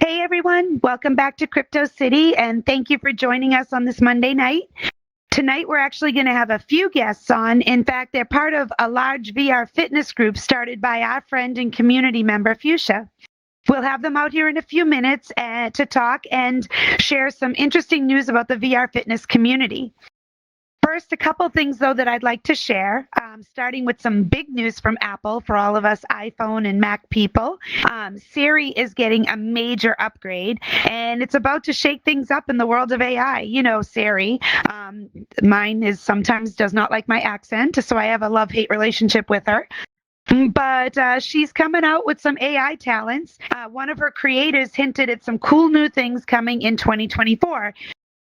Hey everyone, welcome back to Crypto City and thank you for joining us on this Monday night. Tonight we're actually going to have a few guests on. In fact, they're part of a large VR fitness group started by our friend and community member Fushia. We'll have them out here in a few minutes to talk and share some interesting news about the VR fitness community. First, a couple things, though, that I'd like to share, starting with some big news from Apple for all of us iPhone and Mac people. Siri is getting a major upgrade, and it's about to shake things up in the world of AI. You know, Siri. Mine sometimes does not like my accent, so I have a love-hate relationship with her. But she's coming out with some AI talents. One of her creators hinted at some cool new things coming in 2024.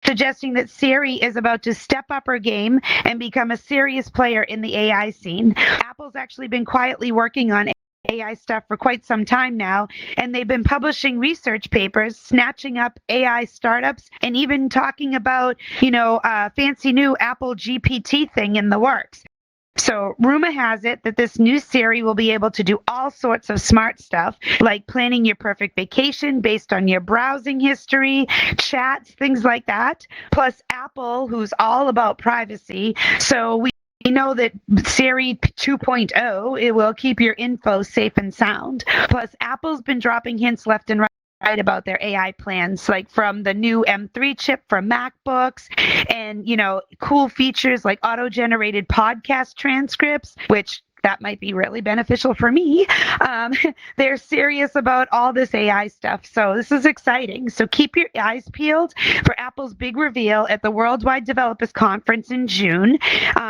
Suggesting that Siri is about to step up her game and become a serious player in the AI scene. Apple's actually been quietly working on AI stuff for quite some time now, and they've been publishing research papers, snatching up AI startups, and even talking about, a fancy new Apple GPT thing in the works. So rumor has it that this new Siri will be able to do all sorts of smart stuff, like planning your perfect vacation based on your browsing history, chats, things like that. Plus Apple, who's all about privacy. So we know that Siri 2.0, it will keep your info safe and sound. Plus Apple's been dropping hints left and right about their AI plans, like from the new M3 chip for MacBooks and, cool features like auto-generated podcast transcripts, which that might be really beneficial for me. They're serious about all this AI stuff. So this is exciting. So keep your eyes peeled for Apple's big reveal at the Worldwide Developers Conference in June.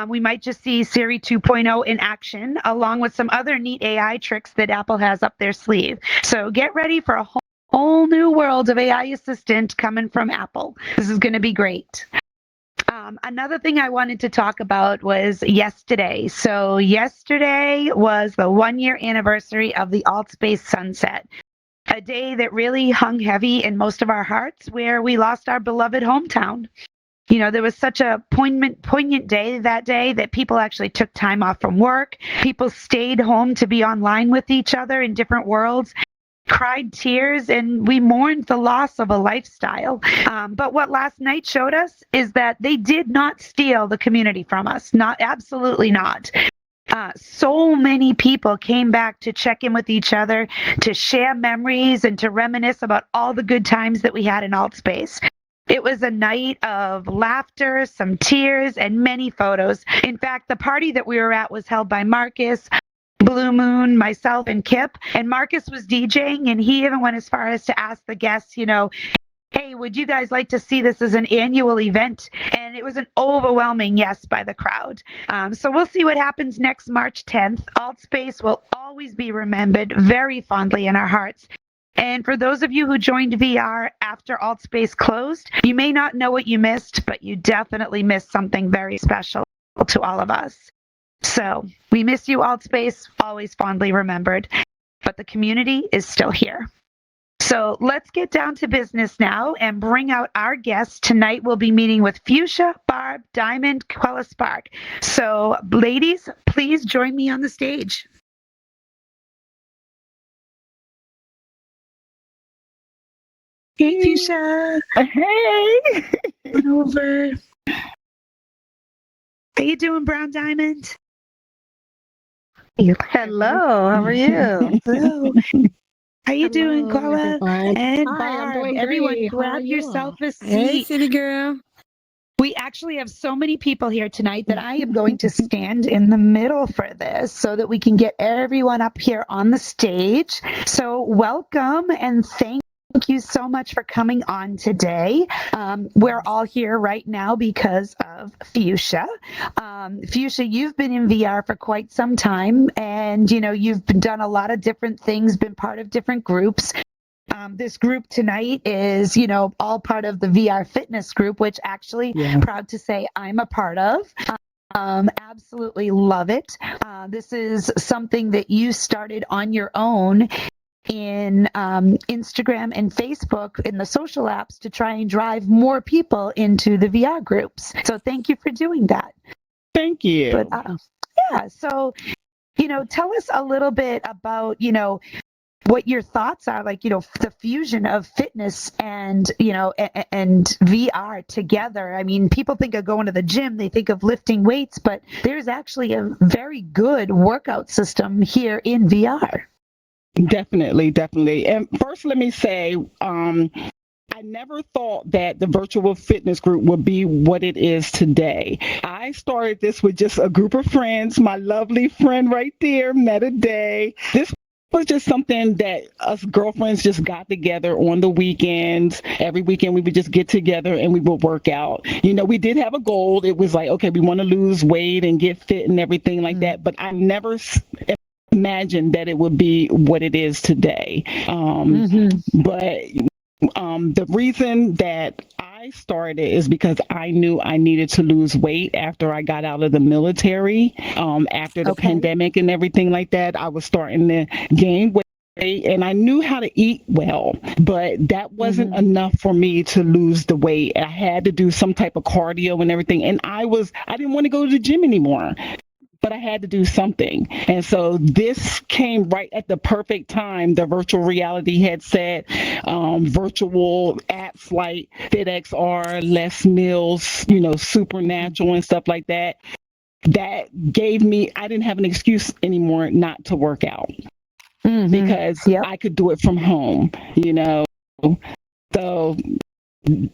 We might just see Siri 2.0 in action, along with some other neat AI tricks that Apple has up their sleeve. So get ready for a whole new world of AI assistant coming from Apple. This is going to be great. Another thing I wanted to talk about was yesterday. So yesterday was the 1-year anniversary of the AltSpace sunset, a day that really hung heavy in most of our hearts, where we lost our beloved hometown. There was such a poignant day that people actually took time off from work. People stayed home to be online with each other in different worlds, cried tears, and we mourned the loss of a lifestyle. But what last night showed us is that they did not steal the community from us. Absolutely not. So many people came back to check in with each other, to share memories, and to reminisce about all the good times that we had in AltSpace. It was a night of laughter, some tears, and many photos. In fact, the party that we were at was held by Marcus, Blue Moon, myself, and Kip. And Marcus was DJing, and he even went as far as to ask the guests, hey, would you guys like to see this as an annual event? And it was an overwhelming yes by the crowd. So we'll see what happens next March 10th. AltSpace will always be remembered very fondly in our hearts. And for those of you who joined VR after AltSpace closed, you may not know what you missed, but you definitely missed something very special to all of us. So we miss you, AltSpace, always fondly remembered, but the community is still here. So let's get down to business now and bring out our guests. Tonight we'll be meeting with Fushia, Barb, Diamond, Quella Spark. So ladies, please join me on the stage. Hey, Fushia. Hey. Come over. How you doing, Brown Diamond? Hello, how are you? Hello. How you doing, Quella? And Hi, I'm Barb? doing Everyone, great. How grab are you? yourself a seat. Hey, CityGirl. We actually have so many people here tonight that I am going to stand in the middle for this so that we can get everyone up here on the stage. So welcome and thank you so much for coming on today. We're all here right now because of Fushia. Fushia, you've been in VR for quite some time, and you've done a lot of different things, been part of different groups. This group tonight is, all part of the VR fitness group, which actually proud to say I'm a part of. Absolutely love it. This is something that you started on your own in Instagram and Facebook in the social apps to try and drive more people into the VR groups. So thank you for doing that. Thank you. But so, tell us a little bit about, what your thoughts are, like, the fusion of fitness and, and VR together. I mean, people think of going to the gym, they think of lifting weights, but there's actually a very good workout system here in VR. Definitely, definitely. And first, let me say, I never thought that the virtual fitness group would be what it is today. I started this with just a group of friends. My lovely friend right there, Meta Day. This was just something that us girlfriends just got together on the weekends. Every weekend we would just get together and we would work out. We did have a goal. It was like, okay, we want to lose weight and get fit and everything like that. But I never imagined that it would be what it is today. But the reason that I started is because I knew I needed to lose weight after I got out of the military. After the pandemic and everything like that, I was starting to gain weight. And I knew how to eat well, but that wasn't enough for me to lose the weight. I had to do some type of cardio and everything. And I didn't want to go to the gym anymore, but I had to do something. And so this came right at the perfect time. The virtual reality headset, virtual apps like FitXR, Les Mills, Supernatural and stuff like that. That gave me, I didn't have an excuse anymore not to work out. Because I could do it from home, So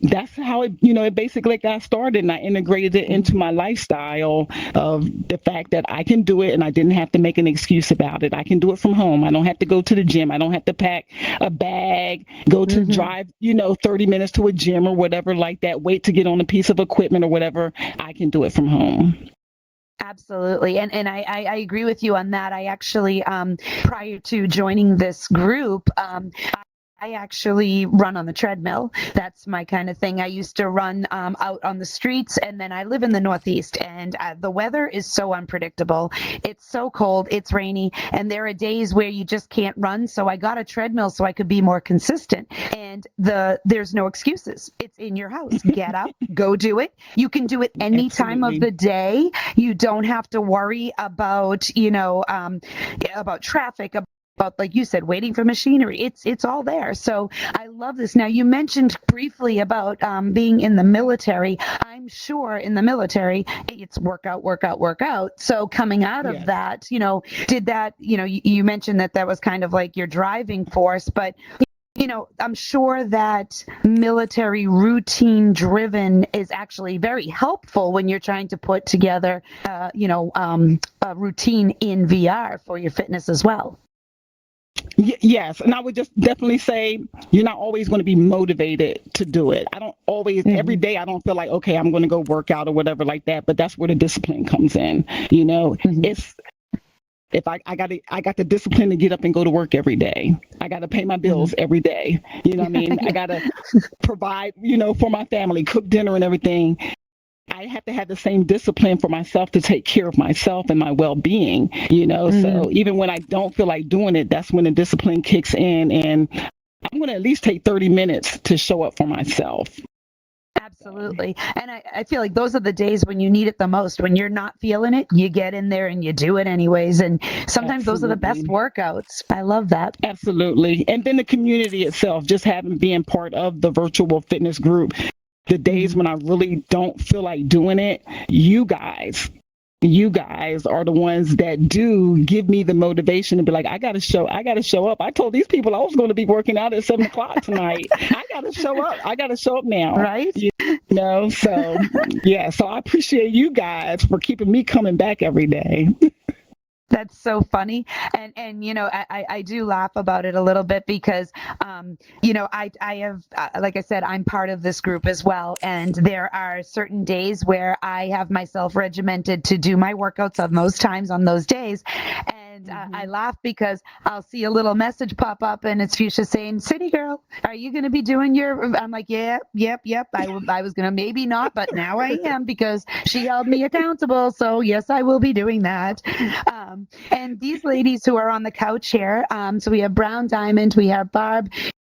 that's how it basically got started, and I integrated it into my lifestyle of the fact that I can do it and I didn't have to make an excuse about it. I can do it from home. I don't have to go to the gym. I don't have to pack a bag, go to drive, 30 minutes to a gym or whatever like that, wait to get on a piece of equipment or whatever. I can do it from home. Absolutely. And I agree with you on that. I actually, prior to joining this group, I actually run on the treadmill. That's my kind of thing. I used to run out on the streets, and then I live in the Northeast, and the weather is so unpredictable. It's so cold, it's rainy, and there are days where you just can't run. So I got a treadmill so I could be more consistent. And there's no excuses. It's in your house. Get up, go do it. You can do it any time of the day. You don't have to worry about, about traffic, about, like you said, waiting for machinery. It's all there. So I love this. Now, you mentioned briefly about being in the military. I'm sure in the military, it's workout, workout, workout. So coming out of that, did that, you mentioned that was kind of like your driving force, but I'm sure that military routine driven is actually very helpful when you're trying to put together, a routine in VR for your fitness as well. Yes, and I would just definitely say you're not always going to be motivated to do it. I don't always, every day I don't feel like, okay, I'm going to go work out or whatever like that, but that's where the discipline comes in. It's, if I got the discipline to get up and go to work every day. I got to pay my bills every day. You know what I mean? I got to provide, for my family, cook dinner and everything. I have to have the same discipline for myself to take care of myself and my well-being, so even when I don't feel like doing it, that's when the discipline kicks in, and I'm going to at least take 30 minutes to show up for myself. Absolutely. And I feel like those are the days when you need it the most. When you're not feeling it, you get in there and you do it anyways. And sometimes those are the best workouts. I love that. Absolutely. And then the community itself, just being part of the virtual fitness group. The days when I really don't feel like doing it, you guys are the ones that do give me the motivation to be like, I got to show up. I told these people I was going to be working out at 7:00 tonight. I got to show up. I got to show up now. Right. So so I appreciate you guys for keeping me coming back every day. That's so funny. And I do laugh about it a little bit because, I have, like I said, I'm part of this group as well. And there are certain days where I have myself regimented to do my workouts on those times, on those days. And I laugh because I'll see a little message pop up and it's Fushia saying, CityGirl, are you going to be doing your, I'm like, yep. I was going to maybe not, but now I am because she held me accountable. So yes, I will be doing that. And these ladies who are on the couch here, so we have Brown Diamond, we have Barb,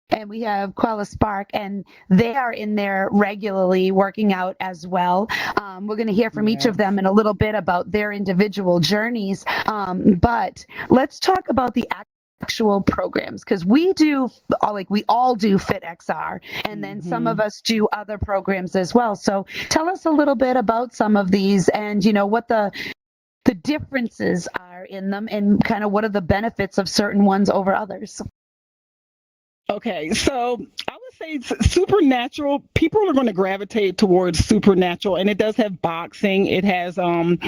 and we have Quella Spark, and they are in there regularly working out as well. We're going to hear from each of them in a little bit about their individual journeys. But let's talk about the actual programs? Because we all do Fit XR, and then some of us do other programs as well. So tell us a little bit about some of these, and what the differences are in them, and kind of what are the benefits of certain ones over others. Okay, so I would say supernatural, people are going to gravitate towards supernatural, and it does have boxing. It has an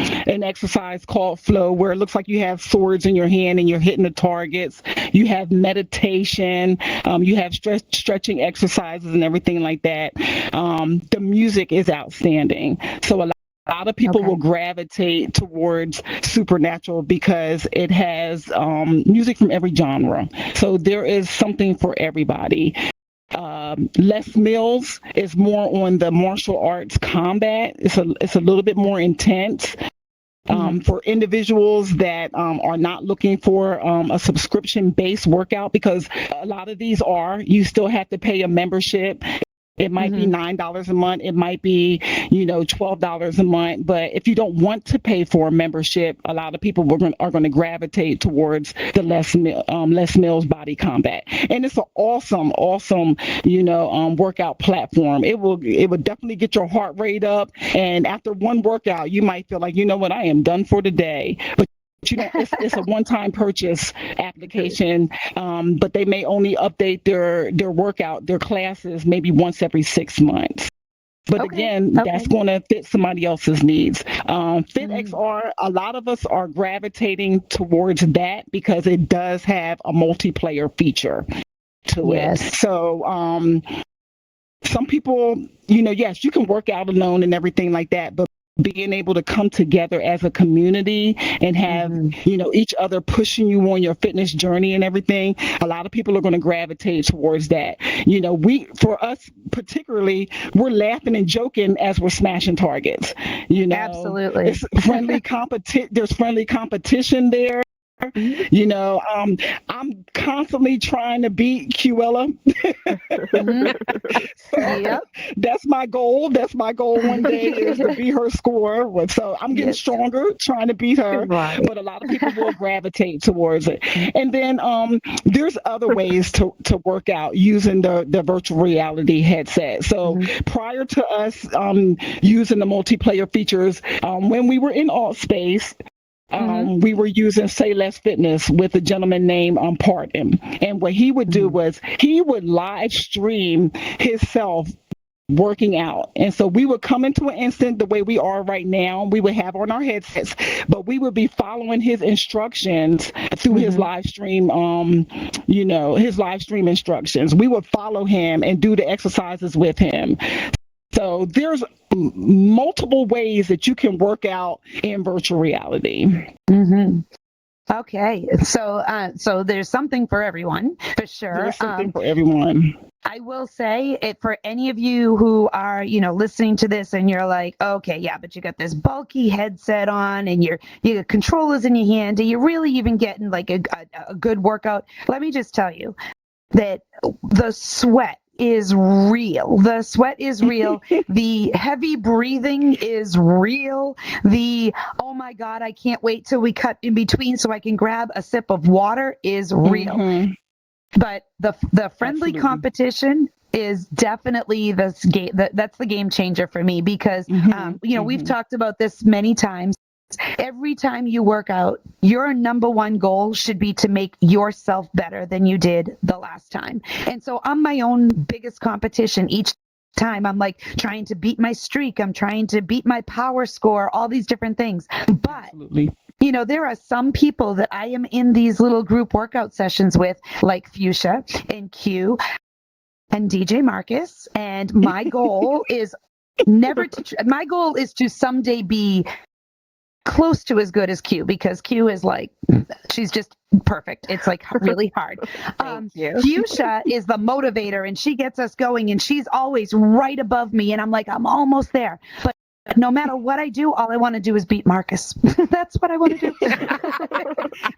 exercise called flow, where it looks like you have swords in your hand and you're hitting the targets. You have meditation, you have stretching exercises and everything like that. The music is outstanding. So a lot of people will gravitate towards supernatural because it has music from every genre. So there is something for everybody. Les Mills is more on the martial arts combat. It's a little bit more intense. For individuals that are not looking for a subscription-based workout, because a lot of these you still have to pay a membership. It might be $9 a month. It might be, $12 a month. But if you don't want to pay for a membership, a lot of people are going to gravitate towards the Les Mills Body Combat. And it's an awesome, workout platform. It will definitely get your heart rate up. And after one workout, you might feel like, I am done for the day. But it's a one-time purchase application, but they may only update their workout, their classes, maybe once every 6 months. But again, that's going to fit somebody else's needs. FitXR, a lot of us are gravitating towards that because it does have a multiplayer feature to it. So some people, yes, you can work out alone and everything like that, but being able to come together as a community and have, each other pushing you on your fitness journey and everything, a lot of people are going to gravitate towards that. For us particularly, we're laughing and joking as we're smashing targets. Absolutely. It's there's friendly competition there. I'm constantly trying to beat Qella. So that's my goal. That's my goal one day is to beat her score. So I'm getting stronger trying to beat her, but a lot of people will gravitate towards it. And then there's other ways to work out using the virtual reality headset. So prior to us using the multiplayer features, when we were in Alt Space, we were using Say Less Fitness with a gentleman named Parton. And what he would do was he would live stream himself working out. And so we would come into an instant the way we are right now. We would have on our headsets, but we would be following his instructions through his live stream, his live stream instructions. We would follow him and do the exercises with him. So there's multiple ways that you can work out in virtual reality. Okay, so there's something for everyone, for sure. There's something for everyone. I will say it for any of you who are, listening to this and you're like, okay, yeah, but you got this bulky headset on and you got controllers in your hand. Are you really even getting like a good workout? Let me just tell you that the sweat is real. The sweat is real. The heavy breathing is real. Oh my God, I can't wait till we cut in between so I can grab a sip of water is real. But the friendly competition is definitely that's the game changer for me because we've talked about this many times. Every time you work out, your number one goal should be to make yourself better than you did the last time. And so I'm my own biggest competition each time. I'm like trying to beat my streak. I'm trying to beat my power score, all these different things. But there are some people that I am in these little group workout sessions with, like Fushia and Q and DJ Marcus. And my goal is my goal is to someday be close to as good as Q, because Q is like, she's just perfect. It's like really hard. Fushia is the motivator and she gets us going and she's always right above me. And I'm like, I'm almost there. But no matter what I do, all I want to do is beat Marcus. That's what I want to do.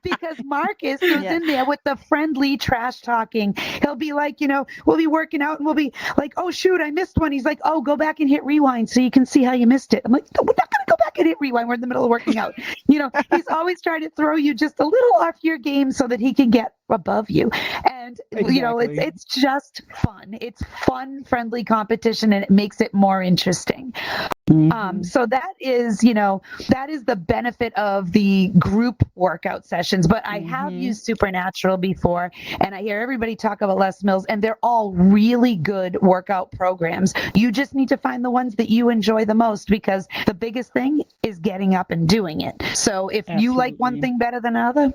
Because Marcus goes in there with the friendly trash talking. He'll be like, we'll be working out and we'll be like, oh, shoot, I missed one. He's like, oh, go back and hit rewind so you can see how you missed it. I'm like, no, we're not going to go back and hit rewind. We're in the middle of working out. He's always trying to throw you just a little off your game so that he can get above you. And Exactly. it's just fun. It's fun, friendly competition, and it makes it more interesting. So that is the benefit of the group workout sessions. But I have used Supernatural before, and I hear everybody talk about Les Mills, and they're all really good workout programs. You just need to find the ones that you enjoy the most, because the biggest thing is getting up and doing it. So if you like one thing better than another,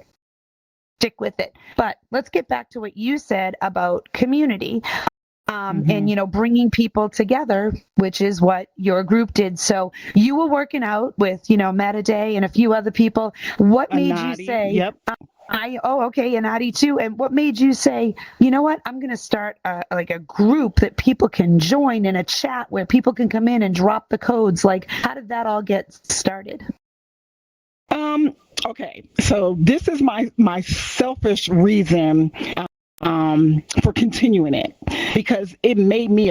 stick with it. But let's get back to what you said about community. And bringing people together, which is what your group did. So you were working out with Meta Day and a few other people. What made you say? Yep. And Adi too. And what made you say, you know what? I'm going to start a group that people can join in a chat where people can come in and drop the codes. Like, how did that all get started? Okay, so this is my selfish reason for continuing it, because it made me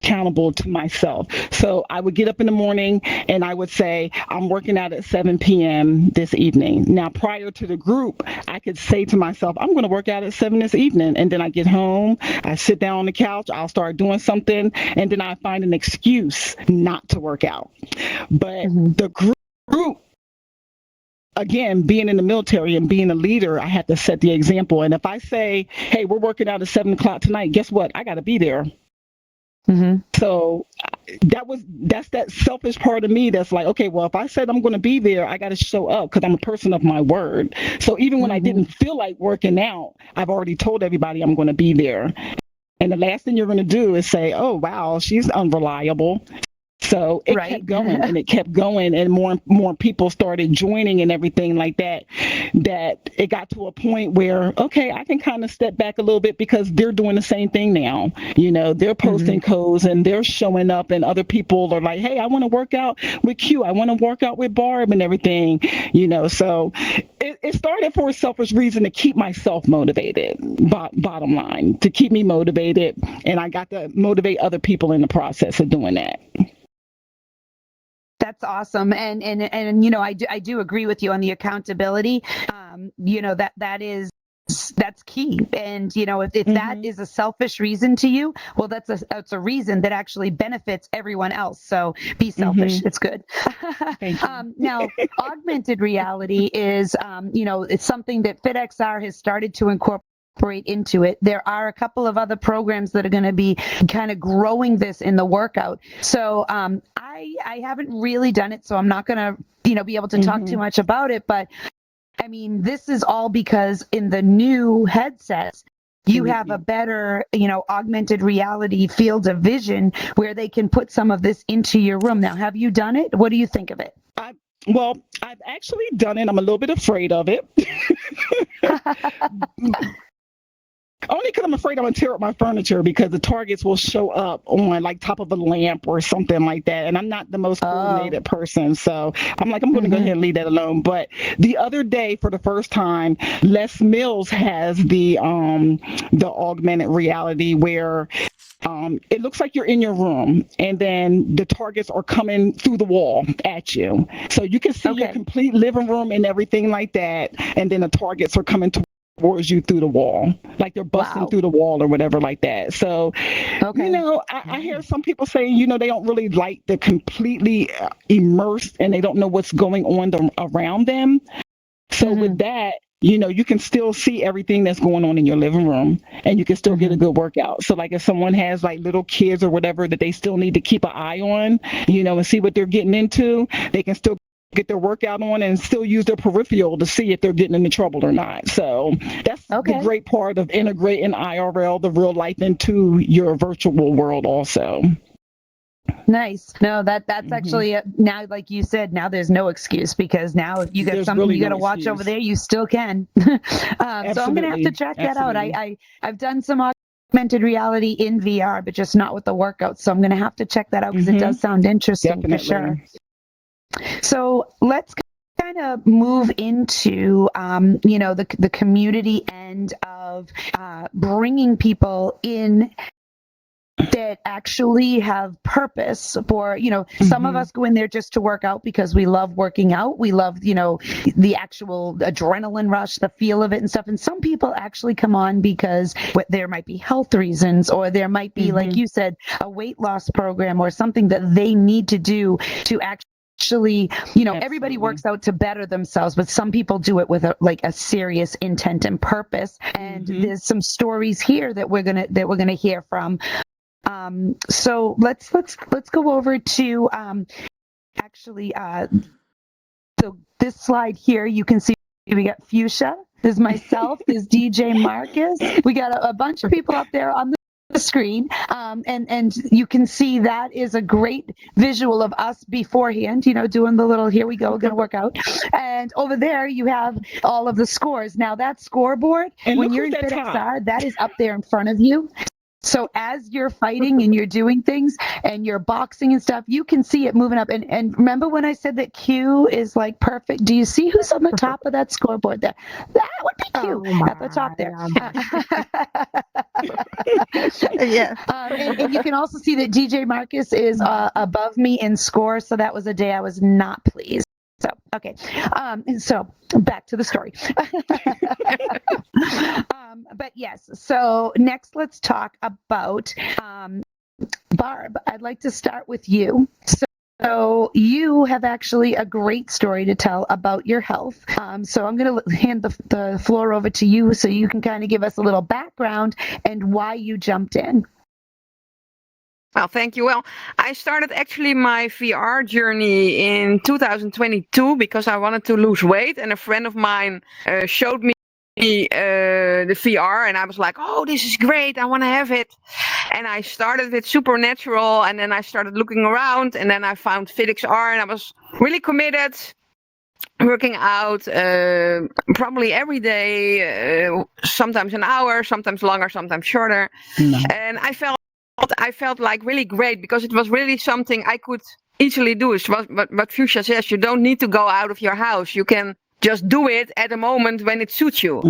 accountable to myself. So I would get up in the morning and I would say, I'm working out at 7 p.m. this evening. Now, prior to the group, I could say to myself, I'm going to work out at 7 this evening. And then I get home, I sit down on the couch, I'll start doing something, and then I find an excuse not to work out. But the group, again, being in the military and being a leader, I have to set the example. And if I say, hey, we're working out at 7 o'clock tonight, guess what? I got to be there. So that's that selfish part of me that's like, okay, well, if I said I'm going to be there, I got to show up, because I'm a person of my word. So even when I didn't feel like working out, I've already told everybody I'm going to be there. And the last thing you're going to do is say, oh, wow, she's unreliable. So it kept going and it kept going, and more people started joining and everything like that, that it got to a point where, okay, I can kind of step back a little bit, because they're doing the same thing now. They're posting codes and they're showing up, and other people are like, hey, I want to work out with Q. I want to work out with Barb and everything, So it started for a selfish reason to keep myself motivated, bottom line, to keep me motivated. And I got to motivate other people in the process of doing that. That's awesome. And I do agree with you on the accountability. That's key. And if that is a selfish reason to you, well, that's a reason that actually benefits everyone else. So be selfish. It's good. Thank you. Now, augmented reality is it's something that FitXR has started to incorporate into it. There are a couple of other programs that are going to be kind of growing this in the workout. So I haven't really done it, so I'm not going to be able to talk too much about it. But I mean, this is all because in the new headsets, you have a better, augmented reality field of vision where they can put some of this into your room. Now, have you done it? What do you think of it? Well, I've actually done it. I'm a little bit afraid of it. Only because I'm afraid I'm going to tear up my furniture, because the targets will show up on like top of a lamp or something like that. And I'm not the most coordinated person. So I'm like, I'm going to go ahead and leave that alone. But the other day, for the first time, Les Mills has the augmented reality where it looks like you're in your room, and then the targets are coming through the wall at you. So you can see your complete living room and everything like that. And then the targets are coming towards you through the wall, like they're busting through the wall or whatever like that. So, I hear some people saying, they don't really like the completely immersed, and they don't know what's going on around them. So with that, you can still see everything that's going on in your living room, and you can still get a good workout. So like if someone has like little kids or whatever that they still need to keep an eye on, and see what they're getting into, they can still get their workout on and still use their peripheral to see if they're getting into trouble or not. So that's the great part of integrating IRL, the real life, into your virtual world also. Nice. No, that's actually now, like you said, now there's no excuse, because now if you got something you got to watch over there, you still can. So I'm going to have to check that out. I've done some augmented reality in VR, but just not with the workouts. So I'm going to have to check that out, because it does sound interesting for sure. So let's kind of move into, the community end of bringing people in that actually have purpose for, some of us go in there just to work out because we love working out. We love, the actual adrenaline rush, the feel of it and stuff. And some people actually come on because there might be health reasons, or there might be, like you said, a weight loss program or something that they need to do to actually, everybody works out to better themselves, but some people do it with a serious intent and purpose. And there's some stories here that we're gonna hear from. So let's go over to so this slide here. You can see we got Fushia. There's myself. There's DJ Marcus. We got a bunch of people up there on the screen, and you can see that is a great visual of us beforehand, doing the little, here we go, we're gonna work out. And over there you have all of the scores. Now that scoreboard, and when you're in FitXR, that is up there in front of you. So as you're fighting and you're doing things and you're boxing and stuff, you can see it moving up. And remember when I said that Q is like perfect? Do you see who's on the top of that scoreboard there? That would be Q at the top there. Yeah. And you can also see that DJ Marcus is above me in score. So that was a day I was not pleased. So, okay. And so back to the story. But yes, so next let's talk about Barb. I'd like to start with you. So you have actually a great story to tell about your health. So I'm going to hand the floor over to you so you can kind of give us a little background and why you jumped in. Well, thank you. Well, I started actually my VR journey in 2022 because I wanted to lose weight, and a friend of mine showed me the VR, and I was like, oh, this is great, I want to have it. And I started with Supernatural, and then I started looking around, and then I found FitXR, and I was really committed, working out probably every day, sometimes an hour, sometimes longer, sometimes shorter. And I felt like really great because it was really something I could easily do. But Fushia says you don't need to go out of your house. You can just do it at a moment when it suits you.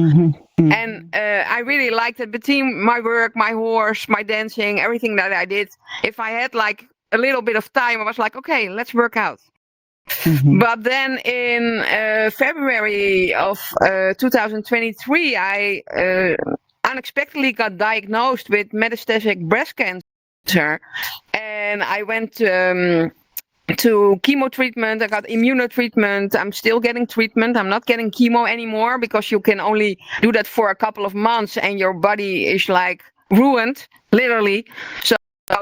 And I really liked it between my work, my horse, my dancing, everything that I did. If I had like a little bit of time, I was like, okay, let's work out. But then in February of 2023, I unexpectedly got diagnosed with metastatic breast cancer, and I went to chemo treatment. I got immunotreatment. I'm still getting treatment. I'm not getting chemo anymore because you can only do that for a couple of months and your body is like ruined, literally. So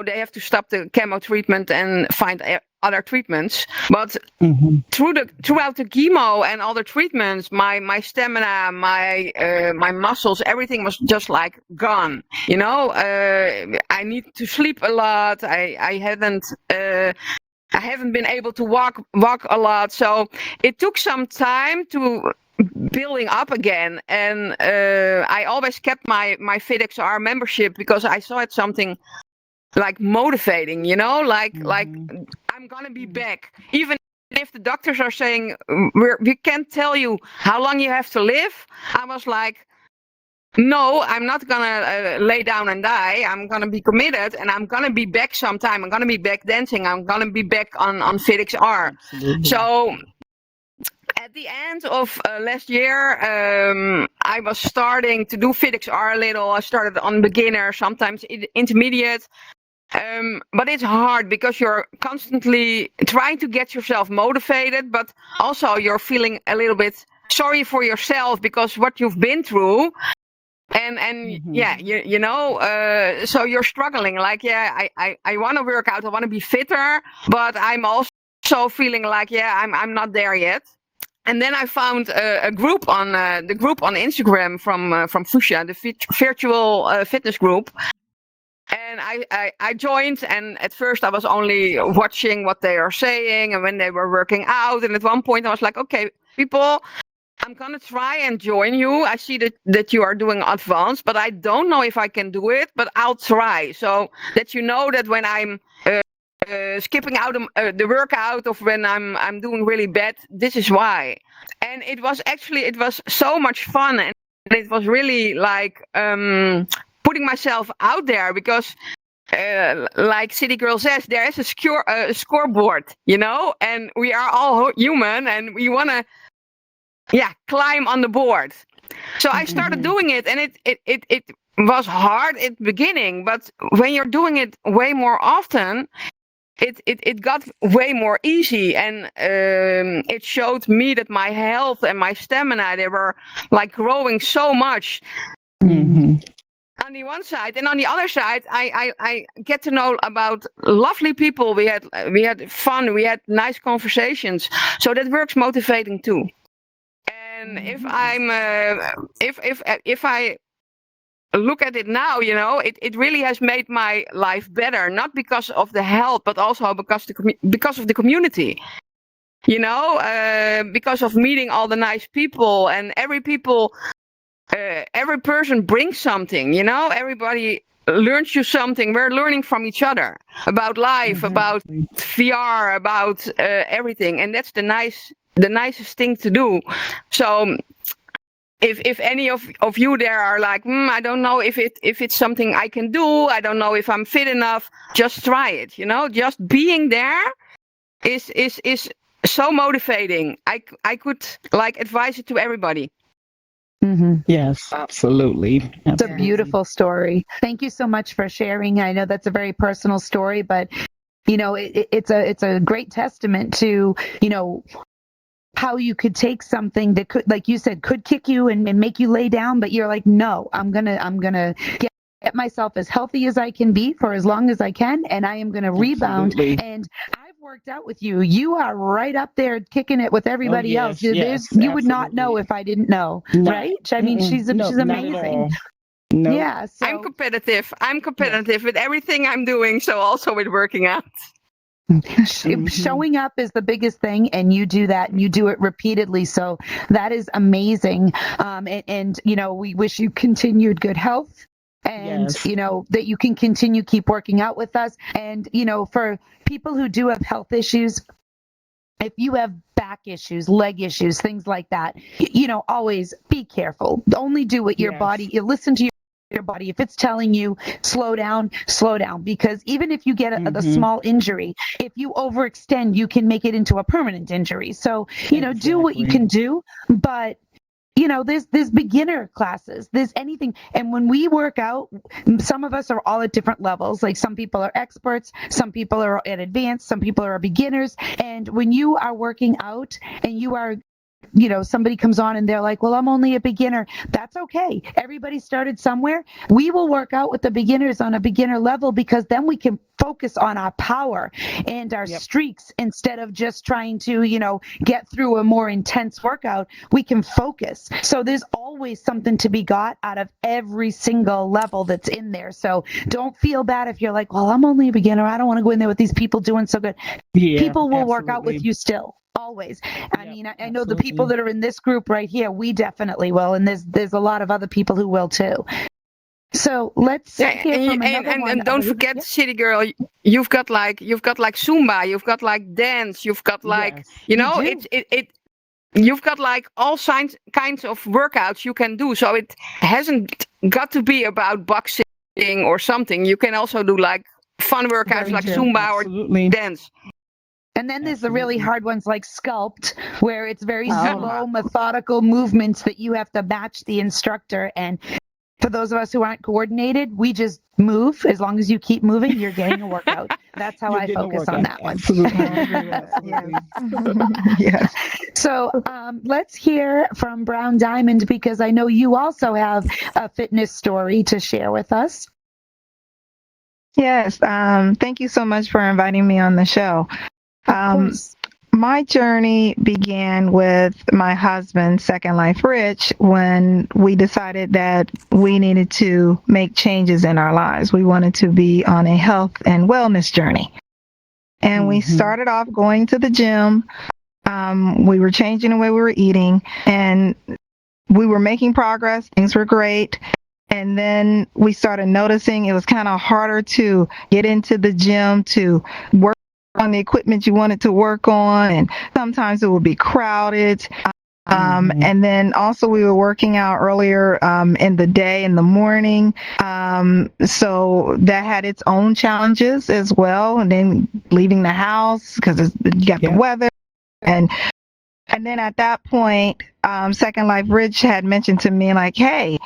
they have to stop the chemo treatment and find other treatments. But throughout the chemo and all the treatments, my stamina, my muscles, everything was just like gone. I need to sleep a lot. I haven't been able to walk a lot. So it took some time to building up again. And I always kept my FitXR membership because I saw it something like motivating, like I'm gonna be back. Even if the doctors are saying we can't tell you how long you have to live, I was like, no, I'm not gonna lay down and die. I'm gonna be committed, and I'm gonna be back sometime. I'm gonna be back dancing. I'm gonna be back on FitXR. So at the end of last year, I was starting to do FitXR a little. I started on beginner, sometimes intermediate. But it's hard because you're constantly trying to get yourself motivated, but also you're feeling a little bit sorry for yourself because what you've been through. And yeah, so you're struggling like, yeah, I want to work out. I want to be fitter, but I'm also feeling like, yeah, I'm not there yet. And then I found a group on the group on Instagram from Fushia, the virtual fitness group. And I joined, and at first I was only watching what they are saying and when they were working out. And at one point I was like, okay, people, I'm going to try and join you. I see that you are doing advanced, but I don't know if I can do it, but I'll try. So that that when I'm skipping out the workout of when I'm doing really bad, this is why. And it was so much fun. And it was really like putting myself out there because like CityGirl says, there is a scoreboard, and we are all human, and we want to, climb on the board. So I started doing it, and it was hard at the beginning, but when you're doing it way more often, it got way more easy, and it showed me that my health and my stamina, they were like growing so much. On the one side, and on the other side, I get to know about lovely people. We had fun, we had nice conversations, so that works motivating too. And if I look at it now, it really has made my life better, not because of the health, but also because of the community. Because of meeting all the nice people, and every person brings something. Everybody learns you something. We're learning from each other about life, about VR, about everything, and that's the nicest thing to do. So if any of you there are like, I don't know if it's something I can do, I don't know if I'm fit enough, just try it. Just being there is so motivating. I could advise it to everybody. Yes, absolutely. It's a beautiful story. Thank you so much for sharing. I know that's a very personal story, but it's a great testament to how you could take something that could, like you said, could kick you and make you lay down, but you're like, no, I'm gonna get myself as healthy as I can be for as long as I can, and I am gonna rebound. And I've worked out with you. You are right up there kicking it with everybody else. You would not know if I didn't know, right? I mean, she's amazing. No. Yeah, so. I'm competitive with everything I'm doing, so also with working out. Showing up is the biggest thing, and you do that, and you do it repeatedly, so that is amazing. And we wish you continued good health, and that you can keep working out with us. And for people who do have health issues, if you have back issues, leg issues, things like that, always be careful. Only do what your body, listen to your body. If it's telling you slow down, because even if you get a small injury, if you overextend, you can make it into a permanent injury. So, do what you can do, but there's beginner classes, there's anything. And when we work out, some of us are all at different levels. Like some people are experts, some people are at advanced, some people are beginners. And when you are working out and you are somebody comes on and they're like, well, I'm only a beginner. That's okay. Everybody started somewhere. We will work out with the beginners on a beginner level, because then we can focus on our power and our streaks instead of just trying to, get through a more intense workout. We can focus. So there's always something to be got out of every single level that's in there. So don't feel bad if you're like, well, I'm only a beginner. I don't want to go in there with these people doing so good. People will work out with you still. Always. I mean, I know the people that are in this group right here, we definitely will. And there's a lot of other people who will too. So let's hear from another one. And don't forget, CityGirl, you've got like Zumba, you've got like dance, you've got like, you've got like all kinds of workouts you can do. So it hasn't got to be about boxing or something. You can also do like fun workouts like Zumba or dance. And then there's the really hard ones like Sculpt, where it's very slow, methodical movements that you have to match the instructor. And for those of us who aren't coordinated, we just move. As long as you keep moving, you're getting a workout. That's how I focus on that one. Yes. So let's hear from Brown Diamond, because I know you also have a fitness story to share with us. Yes. Thank you so much for inviting me on the show. My journey began with my husband, Second Life Rich, when we decided that we needed to make changes in our lives. We wanted to be on a health and wellness journey. And we started off going to the gym. We were changing the way we were eating, and we were making progress. Things were great. And then we started noticing it was kind of harder to get into the gym, to work on the equipment you wanted to work on, and sometimes it would be crowded. And then also we were working out earlier in the day, in the morning. So that had its own challenges as well. And then leaving the house because you got the weather. And then at that point, Second Life Rich had mentioned to me like, hey,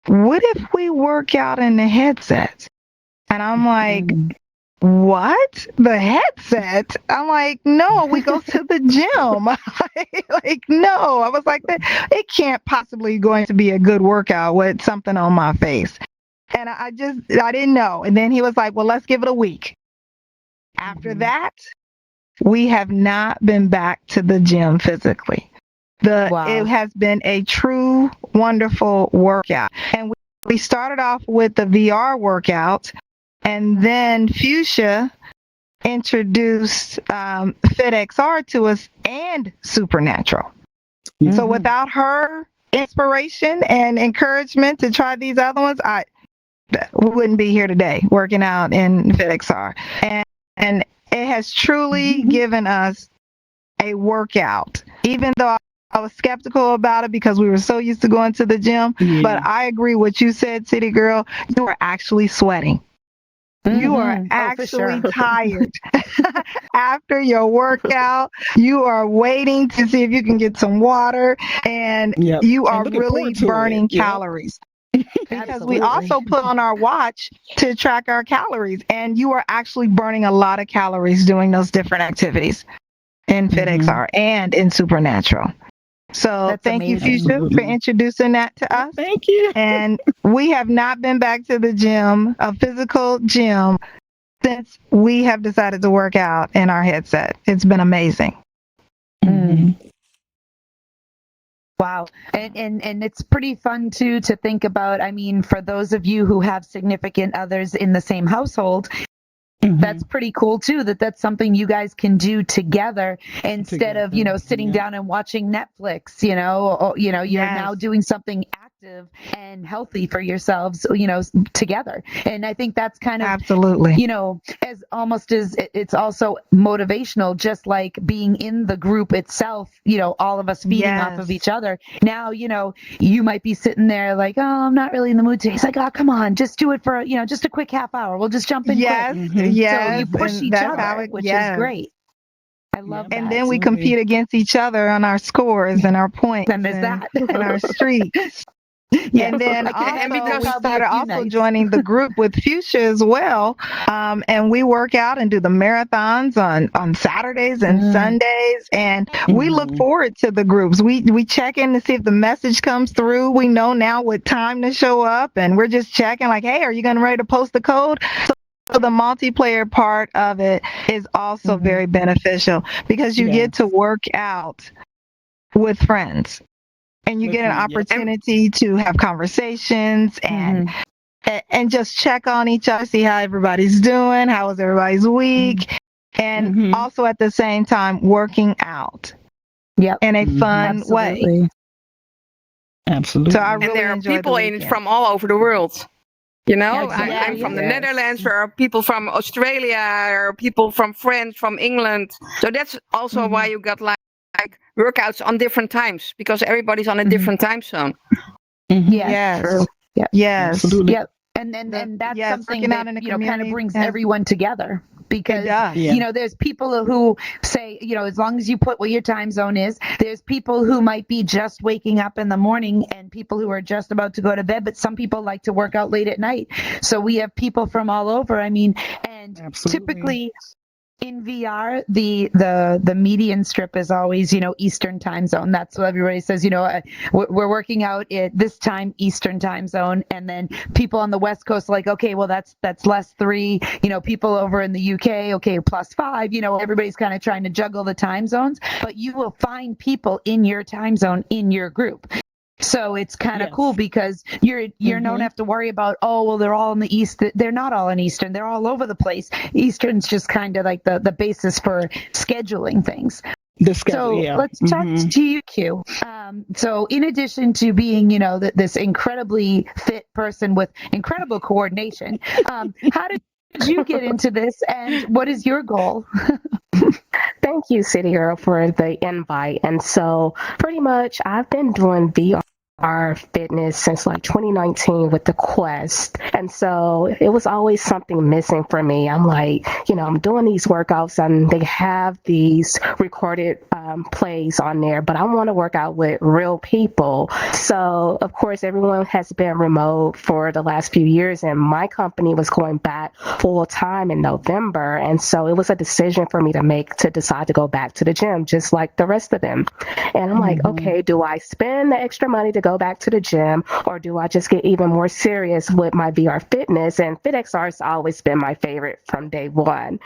what if we work out in the headset? And I'm like, what? The headset? I'm like, no, we go to the gym. Like, no. I was like, it can't possibly going to be a good workout with something on my face. And I didn't know. And then he was like, well, let's give it a week. After that, we have not been back to the gym physically. It has been a true, wonderful workout. And we started off with the VR workout, and then Fushia introduced FitXR to us and Supernatural. So without her inspiration and encouragement to try these other ones, we wouldn't be here today working out in FitXR. And it has truly given us a workout, even though I was skeptical about it because we were so used to going to the gym. But I agree with what you said, City Girl. You are actually sweating. You are actually tired. After your workout, you are waiting to see if you can get some water, and you are really burning calories. Because we also put on our watch to track our calories, and you are actually burning a lot of calories doing those different activities in FitXR and in Supernatural. So thank you, Fushia, for introducing that to us. Thank you. And we have not been back to the gym, a physical gym, since we have decided to work out in our headset. It's been amazing. Wow. And it's pretty fun too to think about. I mean, for those of you who have significant others in the same household, that's pretty cool too, that's something you guys can do together instead of, sitting down and watching Netflix, you're now doing something active and healthy for yourselves, together. And I think that's kind of absolutely, as almost as it's also motivational, just like being in the group itself, all of us feeding off of each other. Now, you might be sitting there like, oh, I'm not really in the mood today. It's like, oh, come on, just do it for, just a quick half hour. We'll just jump in quick. Yes, so you push each other, which is great. I love that. And then we compete against each other on our scores and our points and our streaks. And then we started also joining the group with Fushia as well. And we work out and do the marathons on Saturdays and Sundays. And we look forward to the groups. We check in to see if the message comes through. We know now what time to show up. And we're just checking like, hey, are you going to ready to post the code? So the multiplayer part of it is also very beneficial because you get to work out with friends and you get an opportunity to have conversations and just check on each other, see how everybody's doing, how was everybody's week, and also at the same time working out in a fun way. Absolutely. So I really and there are enjoyed people the in it weekend. from all over the world. Yeah, I'm from the Netherlands. There are people from Australia. There are people from France, from England. So that's also why you got like workouts on different times because everybody's on a different time zone. Yes. True. Yes. Absolutely. Yep. And that's something that kind of brings everyone together because there's people who say as long as you put what your time zone is, there's people who might be just waking up in the morning and people who are just about to go to bed, but some people like to work out late at night. So we have people from all over. I mean, and typically in VR, the median strip is always, Eastern time zone. That's what everybody says, we're working out at this time, Eastern time zone. And then people on the West Coast are like, okay, well, that's less 3, people over in the UK, okay, +5, everybody's kind of trying to juggle the time zones, but you will find people in your time zone in your group. So it's kind of cool because you don't have to worry about, oh, well, they're all in the East. They're not all in Eastern. They're all over the place. Eastern's just kind of like the basis for scheduling things. Let's talk to you, Q. So in addition to being, this incredibly fit person with incredible coordination, how did you get into this and what is your goal? Thank you, CityGirl, for the invite. And so, pretty much, I've been doing VR fitness since like 2019 with the Quest. And so it was always something missing for me. I'm like, I'm doing these workouts and they have these recorded plays on there, but I want to work out with real people. So, of course, everyone has been remote for the last few years, and my company was going back full time in November. And so it was a decision for me to make to decide to go back to the gym, just like the rest of them. And I'm like, okay, do I spend the extra money to go back to the gym, or do I just get even more serious with my VR fitness? And FitXR has always been my favorite from day one.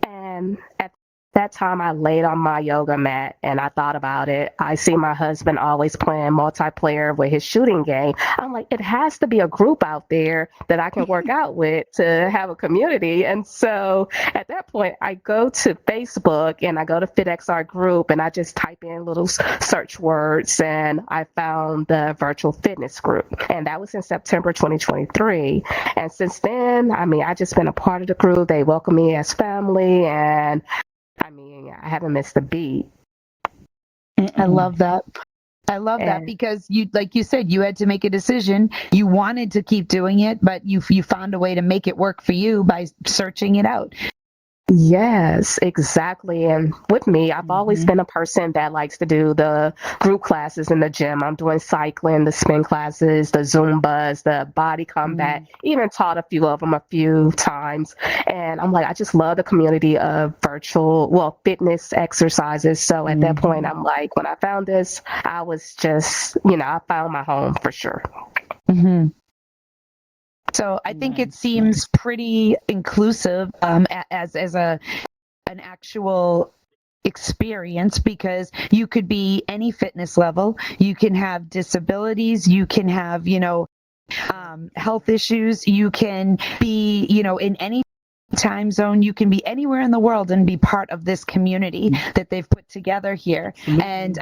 And at that time, I laid on my yoga mat and I thought about it. I see my husband always playing multiplayer with his shooting game. I'm like, it has to be a group out there that I can work out with to have a community. And so at that point, I go to Facebook and I go to FitXR group and I just type in little search words and I found the virtual fitness group. And that was in September 2023. And since then, I just been a part of the group. They welcome me as family, and I haven't missed a beat. I love that. I love that because like you said, you had to make a decision. You wanted to keep doing it, but you found a way to make it work for you by searching it out. Yes, exactly. And with me, I've always been a person that likes to do the group classes in the gym. I'm doing cycling, the spin classes, the Zumbas, the body combat, even taught a few of them a few times. And I'm like, I just love the community of fitness exercises. So at that point, I'm like, when I found this, I was just, I found my home for sure. Mm-hmm. So I think it seems pretty inclusive as an actual experience, because you could be any fitness level. You can have disabilities. You can have, health issues. You can be, in any time zone. You can be anywhere in the world and be part of this community that they've put together here. And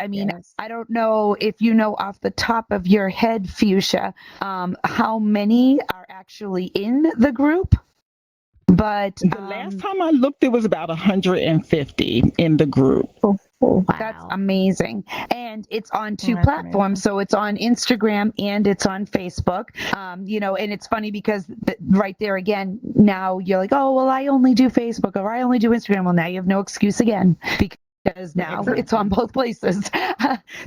I don't know if you know off the top of your head, Fushia, how many are actually in the group, but the last time I looked, it was about 150 in the group. Wow. That's amazing. And it's on two platforms. So it's on Instagram and it's on Facebook. And it's funny because right there again, now you're like, oh, well, I only do Facebook or I only do Instagram. Well, now you have no excuse again because now it's on both places.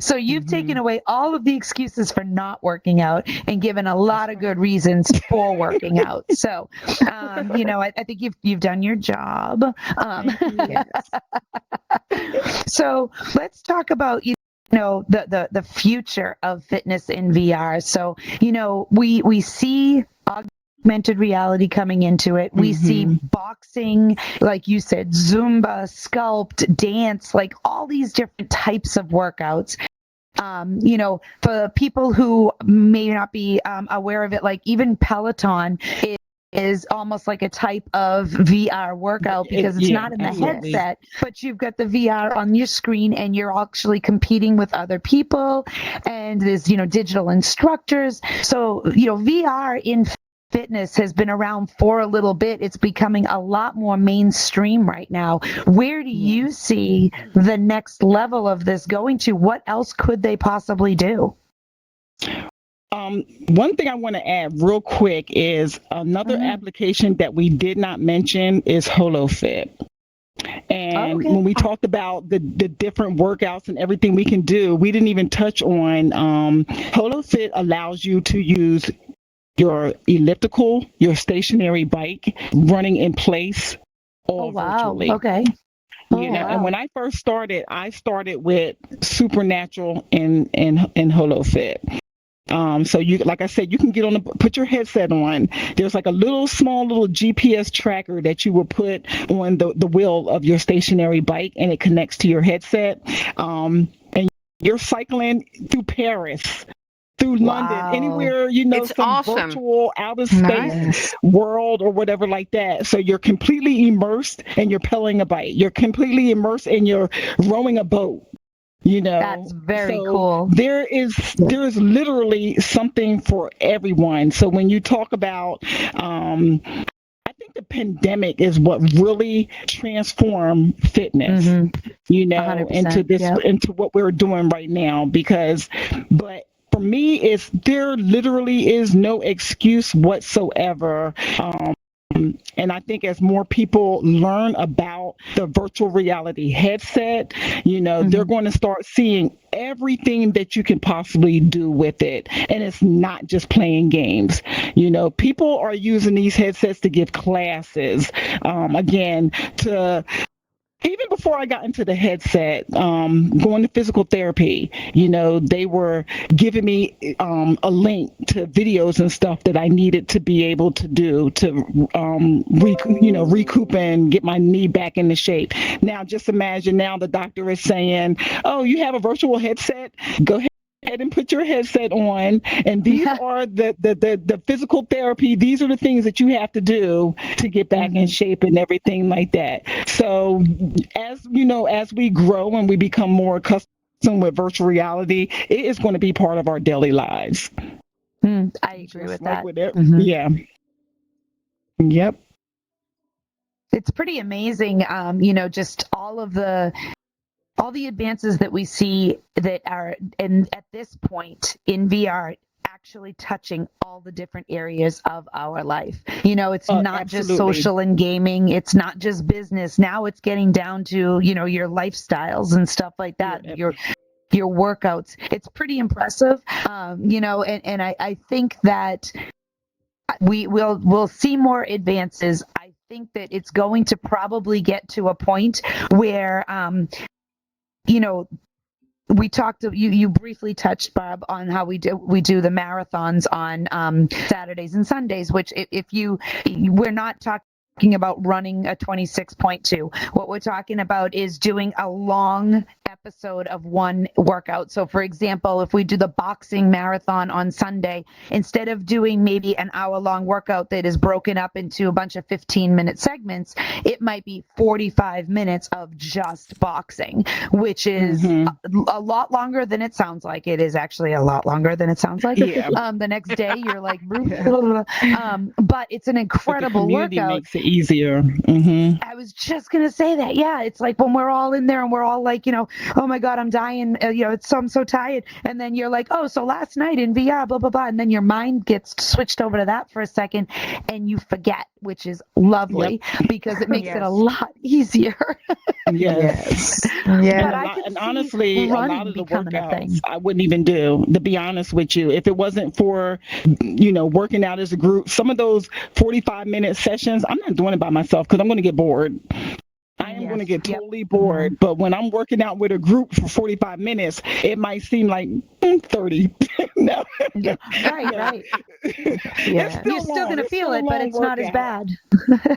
So you've taken away all of the excuses for not working out and given a lot of good reasons for working out. So, I think you've done your job. So let's talk about, the future of fitness in VR. So, we see augmented reality coming into it. We see boxing, like you said, Zumba, sculpt, dance, like all these different types of workouts. For people who may not be aware of it, like even Peloton is almost like a type of VR workout because it's not in the headset, but you've got the VR on your screen and you're actually competing with other people, and there's, digital instructors. So, VR in fitness has been around for a little bit. It's becoming a lot more mainstream right now. Where do you see the next level of this going to? What else could they possibly do? One thing I want to add real quick is another application that we did not mention is HoloFit. And when we talked about the different workouts and everything we can do, we didn't even touch on HoloFit allows you to use your elliptical, your stationary bike, running in place, all virtually. Okay. And when I first started, I started with Supernatural in HoloFit. So you, like I said, you can put your headset on. There's like a small little GPS tracker that you will put on the wheel of your stationary bike, and it connects to your headset. And you're cycling through Paris, through London, anywhere, it's some awesome. virtual outer space world or whatever like that. So you're completely immersed and you're pedaling a bike. You're completely immersed and you're rowing a boat. That's very cool. There is literally something for everyone. So when you talk about, I think the pandemic is what really transformed fitness, you know, 100%, into what we're doing right now. But for me, there literally is no excuse whatsoever. And I think as more people learn about the virtual reality headset, you know, they're going to start seeing everything that you can possibly do with it. And it's not just playing games. You know, people are using these headsets to give classes, again, even before I got into the headset, going to physical therapy, you know, they were giving me a link to videos and stuff that I needed to be able to do to, recoup and get my knee back into shape. Now, just imagine now the doctor is saying, oh, you have a virtual headset? Go ahead and put your headset on, and these are the physical therapy. These are the things that you have to do to get back in shape and everything like that. So as you know, as we grow and we become more accustomed with virtual reality, it is going to be part of our daily lives. I agree with that. Yeah. Yep. It's pretty amazing, just all the advances that we see that are at this point in VR actually touching all the different areas of our life. You know, it's not just social and gaming. It's not just business. Now it's getting down to, your lifestyles and stuff like that. Yeah. Your workouts. It's pretty impressive. And I think that we'll see more advances. I think that it's going to probably get to a point where we talked. You briefly touched, Barb, on how we do the marathons on Saturdays and Sundays. Which, we're not talking about running a 26.2. What we're talking about is doing a long episode of one workout. So, for example, if we do the boxing marathon on Sunday, instead of doing maybe an hour-long workout that is broken up into a bunch of 15-minute segments, it might be 45 minutes of just boxing, which is a lot longer than it sounds like. It is actually a lot longer than it sounds like. Yeah. The next day, you're like, but it's an incredible workout. Makes it easier. I was just gonna say that. Yeah, it's like when we're all in there and we're all like, oh my God, I'm dying. I'm so tired. And then you're like, oh, so last night in VR, blah blah blah, and then your mind gets switched over to that for a second, and you forget, which is lovely because it makes it a lot easier. Yes. Yeah. And honestly, a lot of the workouts I wouldn't even do, to be honest with you, if it wasn't for, working out as a group. Some of those 45-minute sessions, I'm not doing it by myself because I'm going to get bored. I am going to get totally bored. But when I'm working out with a group for 45 minutes, it might seem like 30. No. Right. Yeah. You're still going to feel it, but it's not as bad.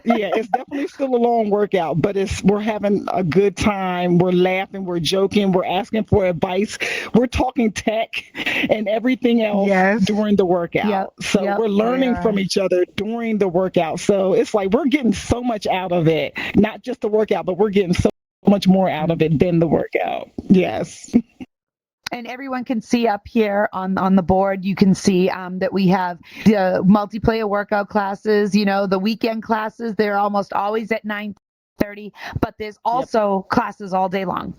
Yeah, it's definitely still a long workout, but we're having a good time. We're laughing, we're joking, we're asking for advice. We're talking tech and everything else during the workout. We're learning from each other during the workout. So it's like we're getting so much out of it, not just the workout, but we're getting so much more out of it than the workout. Yes. And everyone can see up here on the board, you can see that we have the multiplayer workout classes, the weekend classes. They're almost always at 9:30, but there's also classes all day long.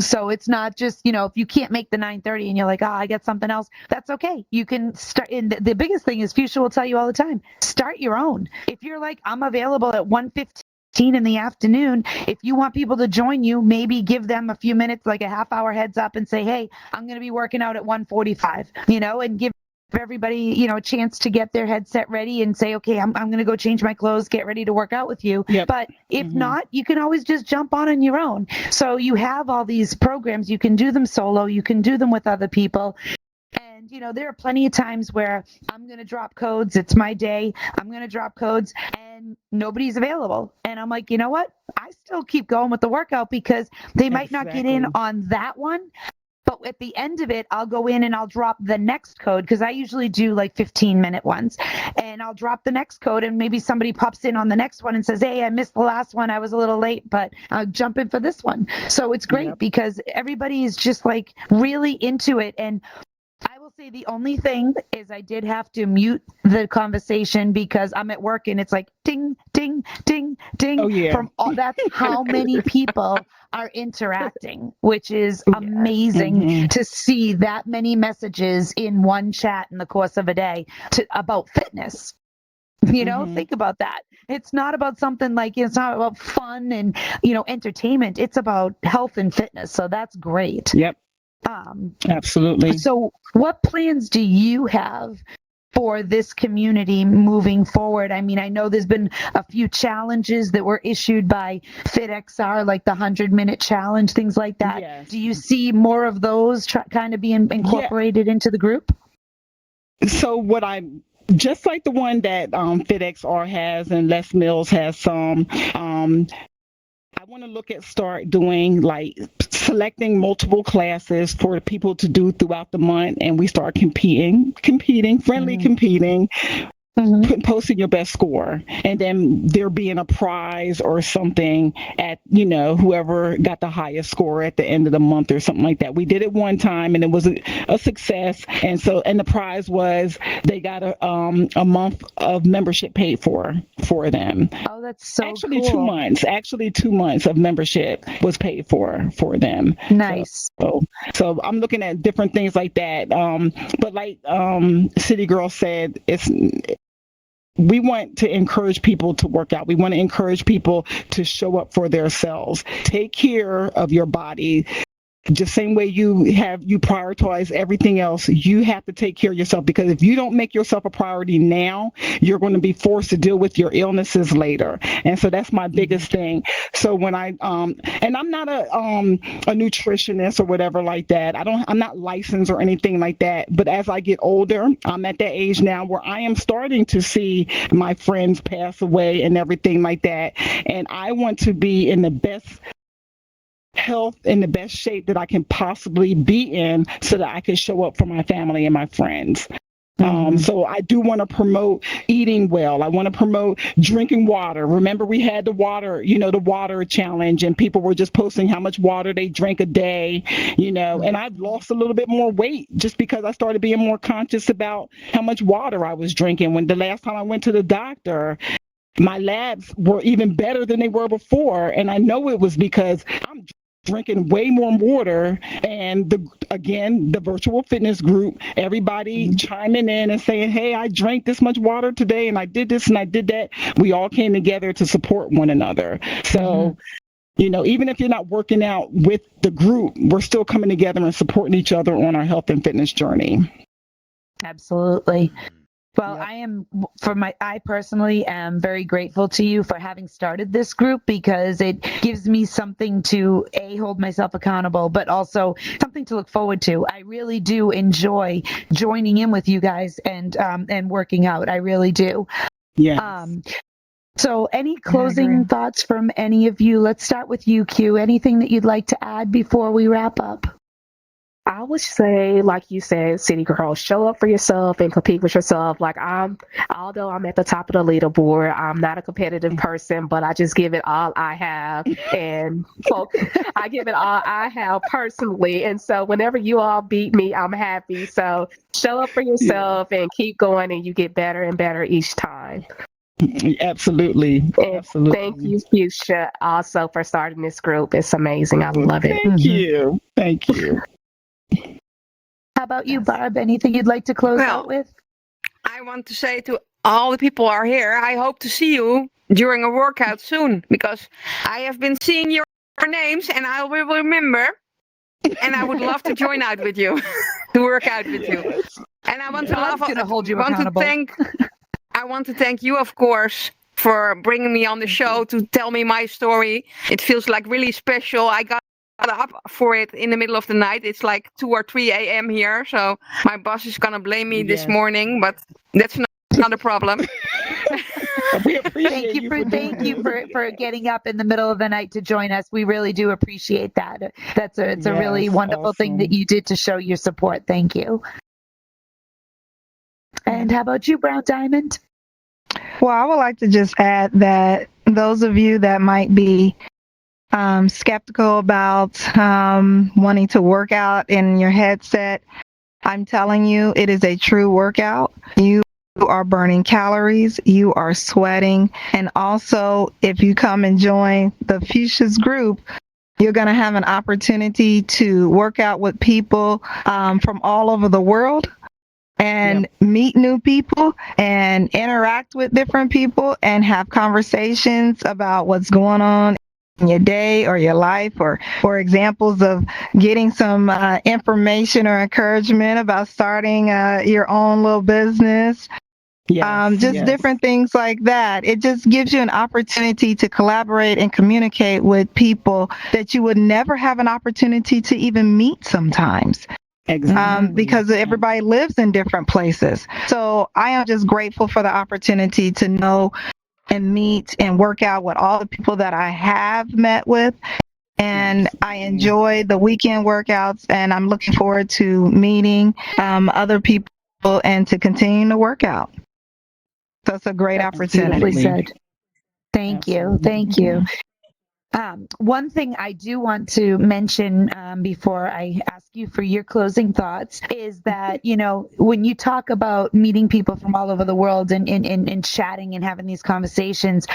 So it's not just, if you can't make the 9:30 and you're like, I get something else, that's okay. You can start. And the biggest thing is Fushia will tell you all the time, start your own. If you're like, I'm available at 1:15 in the afternoon, if you want people to join you, maybe give them a few minutes, like a half hour heads up, and say, hey, I'm going to be working out at 1:45, and give everybody, a chance to get their headset ready and say, okay, I'm going to go change my clothes, get ready to work out with you. But if not, you can always just jump on your own. So you have all these programs. You can do them solo. You can do them with other people. And, there are plenty of times where I'm going to drop codes. It's my day. I'm going to drop codes and nobody's available. And I'm like, you know what? I still keep going with the workout because they might not get in on that one. But at the end of it, I'll go in and I'll drop the next code because I usually do like 15-minute ones. And I'll drop the next code and maybe somebody pops in on the next one and says, hey, I missed the last one. I was a little late, but I'll jump in for this one. So it's great because everybody is just like really into it. And I will say the only thing is I did have to mute the conversation because I'm at work and it's like ding, ding, ding, ding. Oh, yeah. From all, that's how many people are interacting, which is amazing Mhm. to see that many messages in one chat in the course of a day about fitness. Think about that. It's not about something like, it's not about fun and, entertainment. It's about health and fitness. So that's great. Yep. Absolutely. So what plans do you have for this community moving forward? I mean, I know there's been a few challenges that were issued by FitXR, like the 100-minute challenge, things like that. Yes. Do you see more of those kind of being incorporated into the group? So just like the one that FitXR has and Les Mills has some, I want to start doing like selecting multiple classes for people to do throughout the month, and we start competing, friendly competing. Posting your best score, and then there being a prize or something at whoever got the highest score at the end of the month or something like that. We did it one time and it was a success, and the prize was they got a month of membership paid for them. Oh, that's so actually cool. 2 months. Actually 2 months of membership was paid for them. Nice. So I'm looking at different things like that. But like CityGirl said, we want to encourage people to work out. We want to encourage people to show up for themselves. Take care of your body. Just same way you prioritize everything else, you have to take care of yourself, because if you don't make yourself a priority now, you're going to be forced to deal with your illnesses later. And so that's my biggest thing. So when and I'm not a nutritionist or whatever like that. I'm not licensed or anything like that. But as I get older, I'm at that age now where I am starting to see my friends pass away and everything like that. And I want to be in the best health, in the best shape that I can possibly be in, so that I can show up for my family and my friends. So I do want to promote eating well. I want to promote drinking water. Remember, we had the water challenge, and people were just posting how much water they drank a day, and I've lost a little bit more weight just because I started being more conscious about how much water I was drinking. When the last time I went to the doctor, my labs were even better than they were before. And I know it was because I'm drinking way more water. And the virtual fitness group, everybody chiming in and saying, hey, I drank this much water today and I did this and I did that. We all came together to support one another. So, even if you're not working out with the group, we're still coming together and supporting each other on our health and fitness journey. Absolutely. Well, Yep. I personally am very grateful to you for having started this group, because it gives me something to hold myself accountable, but also something to look forward to. I really do enjoy joining in with you guys and working out. I really do. Yes. So any closing thoughts from any of you? Let's start with you, Q. Anything that you'd like to add before we wrap up? I would say, like you said, CityGirl, show up for yourself and compete with yourself. Like although I'm at the top of the leaderboard, I'm not a competitive person, but I just give it all I have, and I give it all I have personally. And so whenever you all beat me, I'm happy. So show up for yourself and keep going, and you get better and better each time. Absolutely. And thank you, Fushia, also for starting this group. It's amazing. I love it. Thank you. Thank you. How about you, Barb? Anything you'd like to close out with? I want to say to all the people who are here, I hope to see you during a workout soon, because I have been seeing your names and I will remember. And I would love to join out with you, to work out with you. And I want to thank you, of course, for bringing me on the show to tell me my story. It feels like really special. I got up for it in the middle of the night. It's like 2 or 3 a.m. here, so my boss is gonna blame me this morning, but that's not a problem. We appreciate thank you for getting up in the middle of the night to join us. We really do appreciate that. It's a really wonderful thing that you did to show your support. Thank you. And how about you, Brown Diamond? Well, I would like to just add that those of you that might be skeptical about wanting to work out in your headset, I'm telling you, it is a true workout. You are burning calories, you are sweating, and also if you come and join the Fushia's group, you're going to have an opportunity to work out with people from all over the world and meet new people and interact with different people and have conversations about what's going on in your day or your life, or examples of getting some information or encouragement about starting your own little business. Different things like that. It just gives you an opportunity to collaborate and communicate with people that you would never have an opportunity to even meet sometimes. Exactly. Because everybody lives in different places. So I am just grateful for the opportunity to know and meet and work out with all the people that I have met with. And I enjoy the weekend workouts, and I'm looking forward to meeting other people and to continue to work out. So it's a great opportunity. Beautifully said. Thank you. Absolutely. Thank you. One thing I do want to mention before I ask you for your closing thoughts is that, when you talk about meeting people from all over the world and chatting and having these conversations,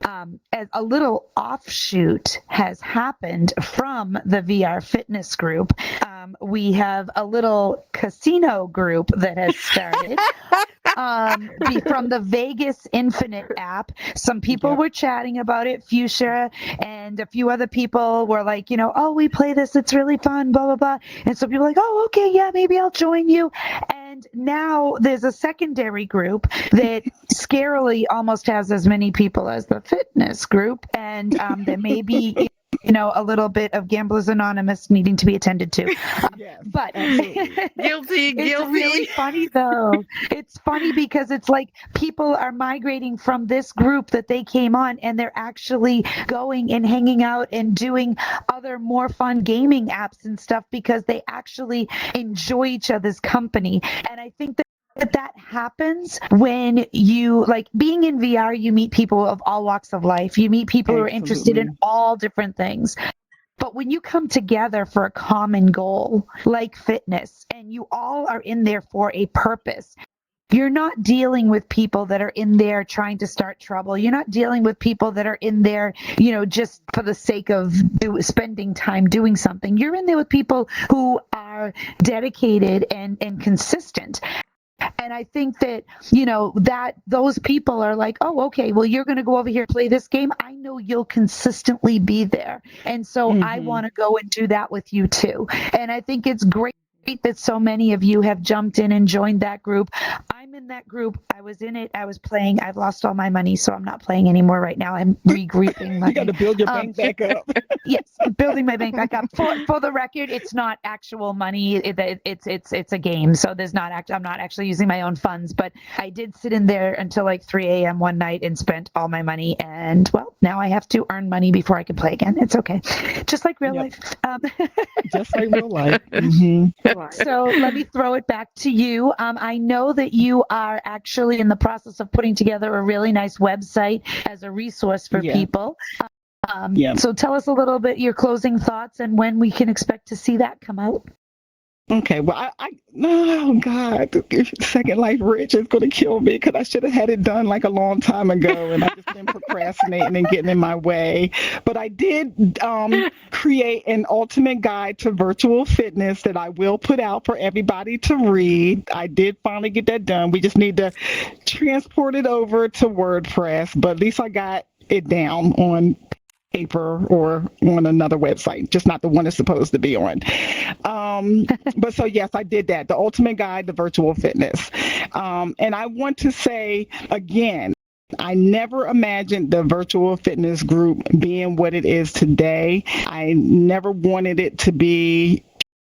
as a little offshoot has happened from the VR fitness group. We have a little casino group that has started. From the Vegas Infinite app. Some people were chatting about it, Fushia, and a few other people were like, oh, we play this, it's really fun, blah, blah, blah. And so people were like, oh, okay, yeah, maybe I'll join you. And now there's a secondary group that scarily almost has as many people as the fitness group. And there may be a little bit of Gamblers Anonymous needing to be attended to. But Guilty. It's really funny, though. It's funny because it's like people are migrating from this group that they came on, and they're actually going and hanging out and doing other more fun gaming apps and stuff because they actually enjoy each other's company. And I think that happens when you, like, being in VR, you meet people of all walks of life. You meet people who are interested in all different things. But when you come together for a common goal, like fitness, and you all are in there for a purpose, you're not dealing with people that are in there trying to start trouble. You're not dealing with people that are in there, just for the sake of spending time doing something. You're in there with people who are dedicated and consistent. And I think that, that those people are like, oh, okay, well, you're going to go over here and play this game. I know you'll consistently be there. And so I want to go and do that with you too. And I think it's great that so many of you have jumped in and joined that group. I'm in that group. I was in it. I was playing. I've lost all my money, so I'm not playing anymore right now. I'm regrouping money. You got to build your bank back up. Yes, I'm building my bank back up. For the record, it's not actual money. It's a game, so there's not I'm not actually using my own funds. But I did sit in there until like 3 a.m. one night and spent all my money. And well, now I have to earn money before I can play again. It's okay, just like real life. Just like real life. Mm-hmm. So let me throw it back to you. I know that you are actually in the process of putting together a really nice website as a resource for people. So tell us a little bit your closing thoughts and when we can expect to see that come out. Okay, well, oh God, Second Life Rich is going to kill me because I should have had it done like a long time ago, and I've just been procrastinating and getting in my way. But I did create an ultimate guide to virtual fitness that I will put out for everybody to read. I did finally get that done. We just need to transport it over to WordPress, but at least I got it down on paper or on another website, just not the one it's supposed to be on. But so yes, I did that. The ultimate guide to virtual fitness. And I want to say again, I never imagined the virtual fitness group being what it is today. I never wanted it to be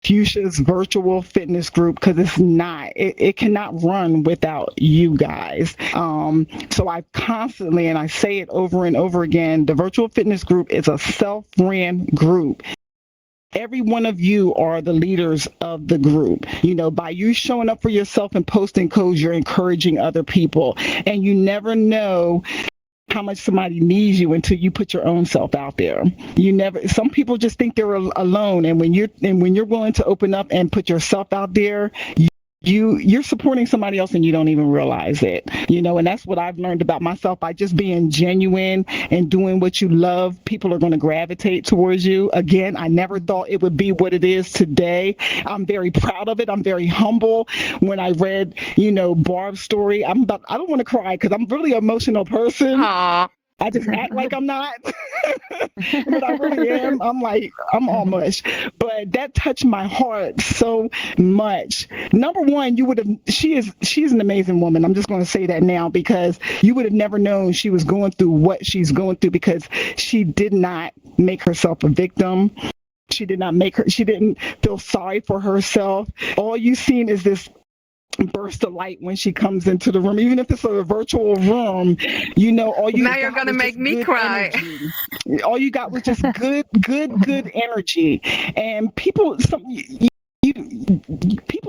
Fushia's virtual fitness group because it's not. It cannot run without you guys. So I constantly, and I say it over and over again, the virtual fitness group is a self-ran group. Every one of you are the leaders of the group. By you showing up for yourself and posting codes, you're encouraging other people. And you never know how much somebody needs you until you put your own self out there. Some people just think they're alone. And when you're willing to open up and put yourself out there, you're supporting somebody else and you don't even realize it, and that's what I've learned about myself. By just being genuine and doing what you love, people are going to gravitate towards you. Again, I never thought it would be what it is today. I'm very proud of it. I'm very humble. When I read, Barb's story, I don't want to cry because I'm a really emotional person. Aw. I just act like I'm not, but I really am. I'm all mush. But that touched my heart so much. Number one, she's an amazing woman. I'm just going to say that now, because you would have never known she was going through what she's going through, because she did not make herself a victim. She didn't feel sorry for herself. All you've seen is this burst of light when she comes into the room, even if it's a virtual room. All you Now you're gonna make me cry. Energy. All you got was just good energy, and people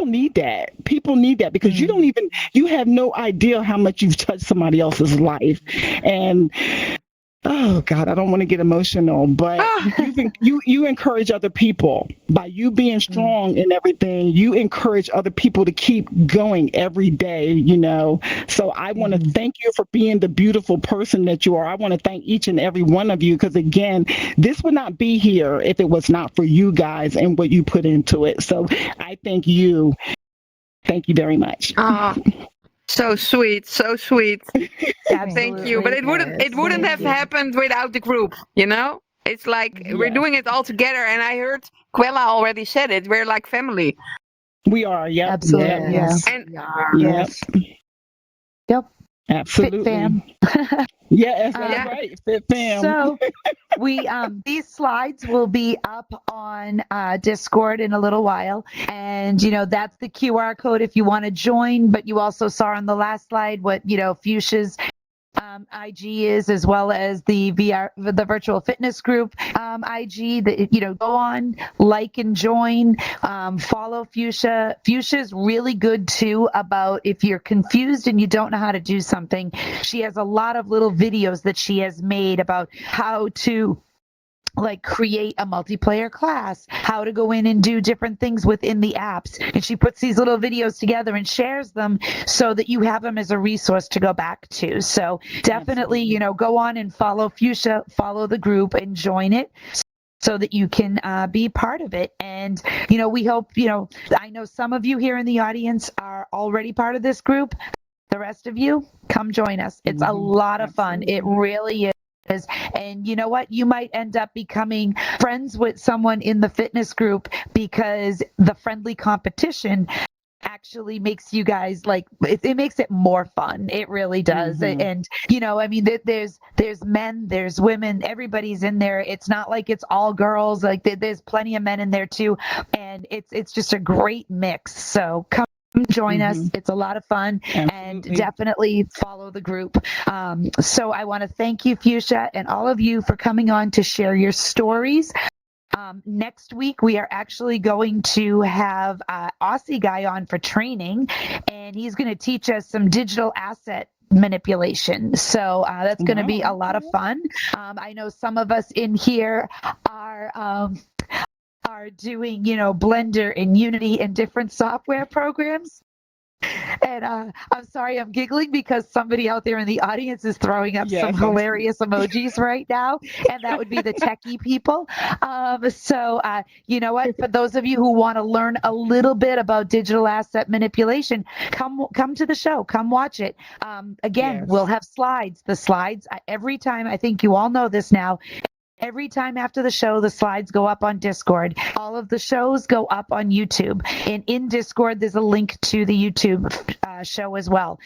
need that. People need that, because you have no idea how much you've touched somebody else's life. And oh God, I don't want to get emotional, but you encourage other people by you being strong in everything. You encourage other people to keep going every day, So I want to thank you for being the beautiful person that you are. I want to thank each and every one of you, because again, this would not be here if it was not for you guys and what you put into it. So I thank you. Thank you very much. So sweet, so sweet. Absolutely. Thank you. But it wouldn't have happened without the group, It's like we're doing it all together, and I heard Quella already said it. We're like family. We are, yep. Absolutely. Yes. And Yep. Absolutely. Fit fam. Yes, that's right. Fit fam. So we these slides will be up on Discord in a little while, and that's the QR code if you want to join. But you also saw on the last slide what Fuchsia's IG is, as well as the virtual fitness group IG. That go on, like and join, follow Fushia. Fushia is really good too about if you're confused and you don't know how to do something. She has a lot of little videos that she has made about how to create a multiplayer class, how to go in and do different things within the apps. And she puts these little videos together and shares them so that you have them as a resource to go back to. So definitely, go on and follow Fushia, follow the group and join it so that you can be part of it. And, we hope, I know some of you here in the audience are already part of this group. The rest of you, come join us. It's a lot of fun. It really is. And you know what? You might end up becoming friends with someone in the fitness group, because the friendly competition actually makes you guys it makes it more fun. It really does. And there's men, there's women, everybody's in there. It's not like it's all girls. There's plenty of men in there too, and it's just a great mix. So come join us. It's a lot of fun. Absolutely. And definitely follow the group. So I want to thank you, Fushia, and all of you for coming on to share your stories. Next week, we are actually going to have Aussie guy on for training, and he's going to teach us some digital asset manipulation. So that's going to be a lot of fun. I know some of us in here are doing, Blender and Unity and different software programs. And I'm sorry, I'm giggling because somebody out there in the audience is throwing up some hilarious emojis right now, and that would be the techie people. So you know what? For those of you who want to learn a little bit about digital asset manipulation, come to the show. Come watch it. Again, we'll have slides. The slides, every time, I think you all know this now, every time after the show, the slides go up on Discord. All of the shows go up on YouTube. And in Discord, there's a link to the YouTube show as well.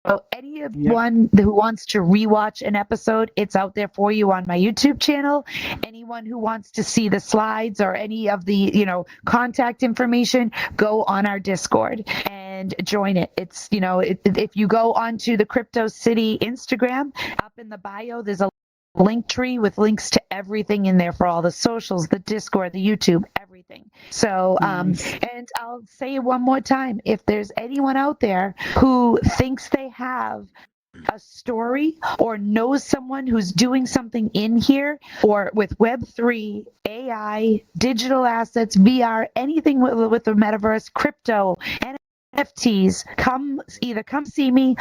So anyone who wants to rewatch an episode, it's out there for you on my YouTube channel. Anyone who wants to see the slides or any of the, contact information, go on our Discord and join it. It's, if you go onto the Crypto City Instagram, up in the bio, there's a link tree with links to everything in there for all the socials, the Discord, the YouTube, everything. So, and I'll say it one more time. If there's anyone out there who thinks they have a story or knows someone who's doing something in here or with Web3, AI, digital assets, VR, anything with the metaverse, crypto, NFTs, come see me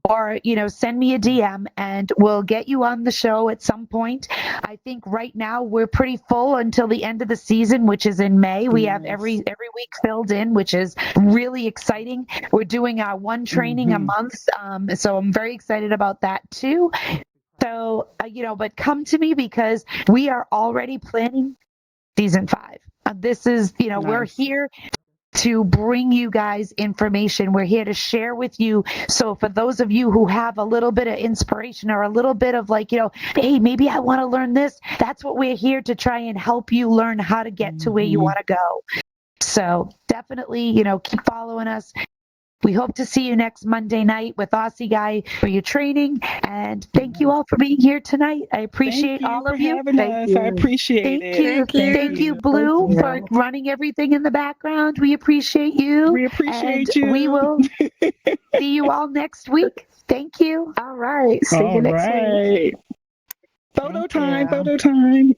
or send me a DM and we'll get you on the show at some point. I think right now we're pretty full until the end of the season, which is in May. We have every week filled in, which is really exciting. We're doing our one training a month, so I'm very excited about that too. So but come to me because we are already planning season 5. This is we're here to bring you guys information. We're here to share with you. So for those of you who have a little bit of inspiration or a little bit of hey, maybe I want to learn this, that's what we're here to try and help you learn how to get to where you want to go. So definitely, keep following us. We hope to see you next Monday night with Aussie Guy for your training. And thank you all for being here tonight. I appreciate all of you. Thank you. I appreciate it. Thank you, Blue, for running everything in the background. We appreciate you. We appreciate you. We will see you all next week. Thank you. All right. See you next week. Photo time.